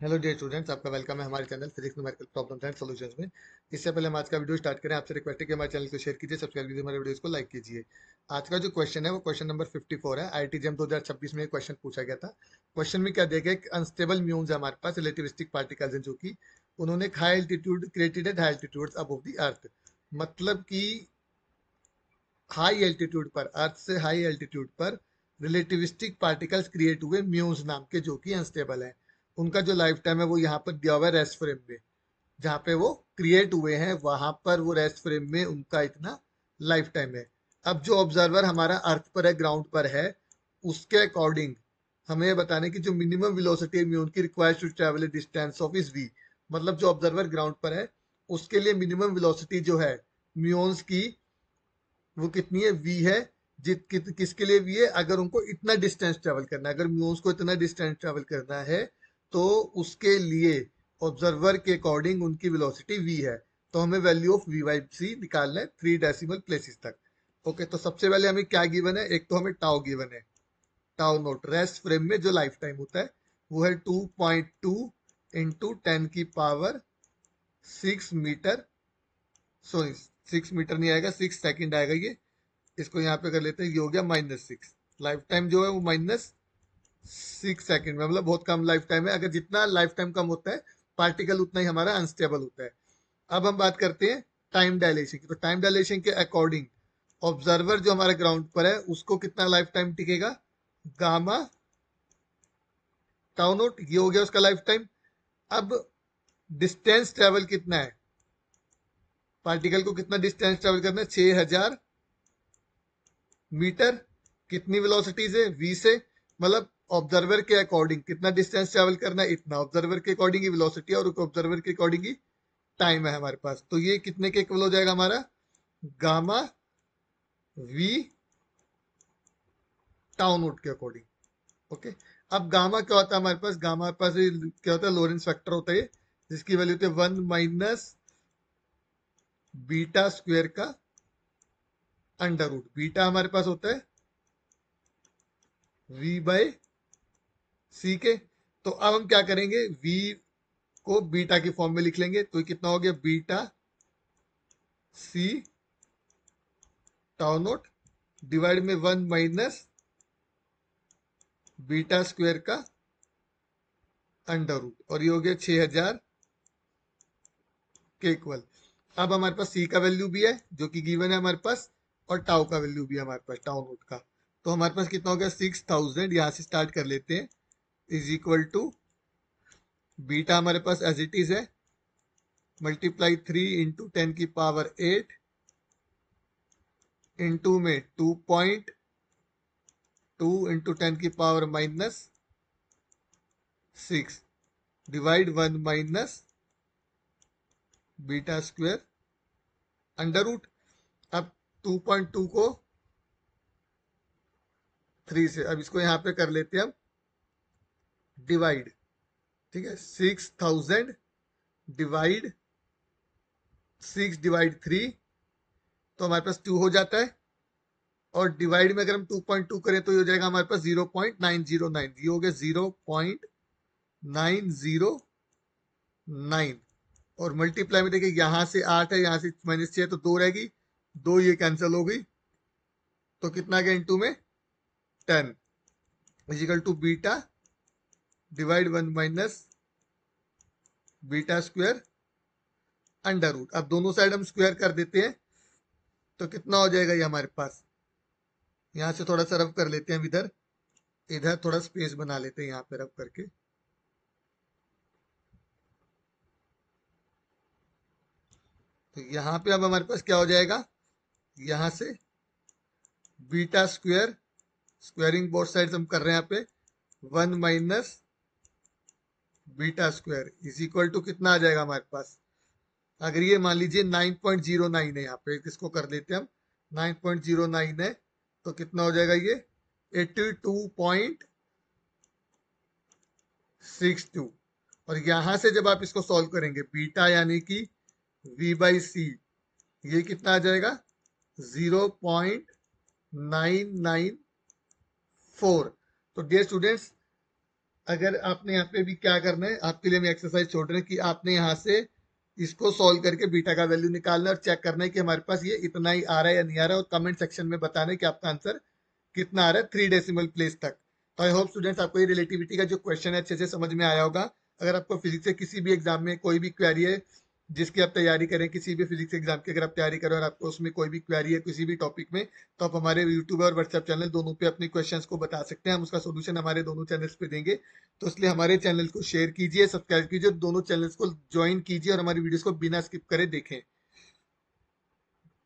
Hello dear students, आपका welcome है हमारे channel physics numerical problems and solutions में। इससे पहले हम आज का वीडियो स्टार्ट करें, आपसे रिक्वेस्ट है कि हमारे चैनल को शेयर कीजिए, सब्सक्राइब कीजिए, हमारे वीडियोस को लाइक कीजिए। आज का जो क्वेश्चन है वो क्वेश्चन नंबर 54 है। आईआईटी जेम 2026 में एक क्वेश्चन पूछा गया था। क्वेश्चन में क्या दिया गया, एक अनस्टेबल म्यून्स है हमारे पास, रिलेटिविस्टिक पार्टिकल्स हैं जो कि उन्होंने high altitude created at high altitudes above the earth. मतलब कि हाई एल्टीट्यूड पर, अर्थ से हाई एल्टीट्यूड पर रिलेटिविस्टिक पार्टिकल्स क्रिएट हुए म्यून्स नाम के, जो कि अनस्टेबल है। उनका जो लाइफ टाइम है वो यहाँ पर दिया हुआ है रेस्ट फ्रेम में, जहाँ पे वो क्रिएट हुए हैं वहां पर वो रेस्ट फ्रेम में उनका इतना लाइफ टाइम है। अब जो ऑब्जर्वर हमारा अर्थ पर है, ग्राउंड पर है, उसके अकॉर्डिंग हमें ये बताने की जो मिनिमम वेलोसिटी है म्यून की required to travel a distance of is v. मतलब जो ऑब्जर्वर ग्राउंड पर है उसके लिए मिनिमम वेलोसिटी जो है म्यून्स की, वो कितनी है, वी है। किसके लिए वी है, अगर उनको इतना डिस्टेंस ट्रेवल करना है, अगर म्यून्स को इतना डिस्टेंस ट्रेवल करना है तो उसके लिए ऑब्जर्वर के अकॉर्डिंग उनकी वेलोसिटी वी है। तो हमें वैल्यू ऑफ वी बाई सी निकालना है 3 डेसिमल प्लेसेस तक। ओके, तो सबसे पहले हमें क्या गिवन है, एक तो हमें टाउ गिवन है। टाउ नोट रेस्ट फ्रेम में जो लाइफ टाइम होता है वो है 2.2 इंटू 10⁻6 मीटर। सॉरी, 6 मीटर नहीं आएगा, 6 सेकेंड आएगा ये। इसको यहाँ पे कर लेते हैं, ये हो गया -6। लाइफ टाइम जो है वो -6 सेकेंड में, मतलब बहुत कम लाइफ टाइम है। अगर जितना लाइफ टाइम कम होता है पार्टिकल, उतना ही हमारा अनस्टेबल होता है। अब हम बात करते हैं टाइम डायलेशन की। तो टाइम डायलेशन के अकॉर्डिंग ऑब्जर्वर जो हमारे ग्राउंड पर है उसको कितना लाइफ टाइम टिकेगा, गामा टाउ नोट, ये हो गया उसका लाइफ टाइम। अब डिस्टेंस ट्रेवल कितना है, पार्टिकल को कितना डिस्टेंस ट्रेवल करना है, 6000 मीटर। कितनी वेलोसिटीज है, वी से, मतलब ऑब्जर्वर के अकॉर्डिंग कितना डिस्टेंस ट्रेवल करना है, इतना। ऑब्जर्वर के अकॉर्डिंग ही वेलोसिटी है और ऑब्जर्वर के अकॉर्डिंग ही टाइम है हमारे पास। तो ये कितने के इक्वल हो जाएगा हमारा, गामा वी टाउ नोट के अकॉर्डिंग। ओके, अब गामा क्या होता है हमारे पास, गामा हमारे पास क्या होता है, लोरेंस फैक्टर होता है, जिसकी वैल्यू होती है 1 - बीटा स्क्वेयर का अंडर रूट। बीटा हमारे पास होता है वी बाई सी के। तो अब हम क्या करेंगे, वी को बीटा की फॉर्म में लिख लेंगे। तो ये कितना हो गया, बीटा सी टाउ नोट डिवाइड में 1 - बीटा स्क्वेयर का अंडर रूट, और ये हो गया 6000 के इक्वल। अब हमारे पास सी का वैल्यू भी है जो कि गिवन है हमारे पास, और टाउ का वैल्यू भी है हमारे पास, टाउ नोट का। तो हमारे पास कितना हो गया, 6000, यहां से स्टार्ट कर लेते हैं, इज इक्वल टू बीटा हमारे पास एज इट इज है, मल्टीप्लाई 3 × 10⁸ इंटू में 2.2 into 10⁻⁻6 divide 1 - beta square under root. अब 2.2 को 3 से, अब इसको यहाँ पे कर लेते हैं हम डिवाइड। ठीक है, 6000 डिवाइड 6/3, तो हमारे पास 2 हो जाता है। और डिवाइड में अगर हम 2.2 करें तो ये हो जाएगा हमारे पास 0.909, ये हो गया 0.909। और मल्टीप्लाई में देखिए, यहां से 8 है, यहां से -6 है, तो 2 रहेगी, 2 ये कैंसिल हो गई। तो कितना गया इंटू में 10 is equal to beta divide 1 - beta square under root. अब दोनों साइड हम स्क्वायर कर देते हैं, तो कितना हो जाएगा ये हमारे पास, यहां से थोड़ा सा रब कर लेते हैं, इधर इधर थोड़ा स्पेस बना लेते हैं यहाँ पे रब करके। तो यहाँ पे अब हमारे पास क्या हो जाएगा, यहाँ से beta square, squaring both side हम कर रहे हैं यहाँ पे, 1 - beta square is equal to कितना आ जाएगा हमारे पास। अगर ये मान लीजिए 9.09 है, यहाँ पे इसको कर लेते हैं हम, 9.09 है, तो कितना हो जाएगा ये 82.62। और यहां से जब आप इसको सॉल्व करेंगे, बीटा यानी कि v बाई सी, ये कितना आ जाएगा 0.994। तो डियर स्टूडेंट्स, अगर आपने यहाँ पे भी क्या करना है, आपके लिए हम एक्सरसाइज छोड़ रहे हैं कि आपने यहाँ से इसको सॉल्व करके बीटा का वैल्यू निकालना है और चेक करना है कि हमारे पास ये इतना ही आ रहा है या नहीं आ रहा है, और कमेंट सेक्शन में बताना है कि आपका आंसर कितना आ रहा है 3 डेसिमल प्लेस तक। तो आई होप स्टूडेंट्स आपको ये रिलेटिविटी का जो क्वेश्चन है अच्छे से समझ में आया होगा। अगर आपको फिजिक्स से किसी भी एग्जाम में कोई भी क्वेरी है जिसकी आप तैयारी करें, किसी भी फिजिक्स एग्जाम की अगर आप तैयारी करें और आपको उसमें कोई भी क्वेरी है किसी भी टॉपिक में, तो आप हमारे यूट्यूब और व्हाट्सएप चैनल दोनों पे अपनी क्वेश्चंस को बता सकते हैं। हम उसका सोल्यूशन हमारे दोनों चैनल्स पे देंगे। तो इसलिए हमारे चैनल को शेयर कीजिए, सब्सक्राइब कीजिए, दोनों चैनल्स को ज्वाइन कीजिए और हमारी वीडियोस को बिना स्किप करे देखें।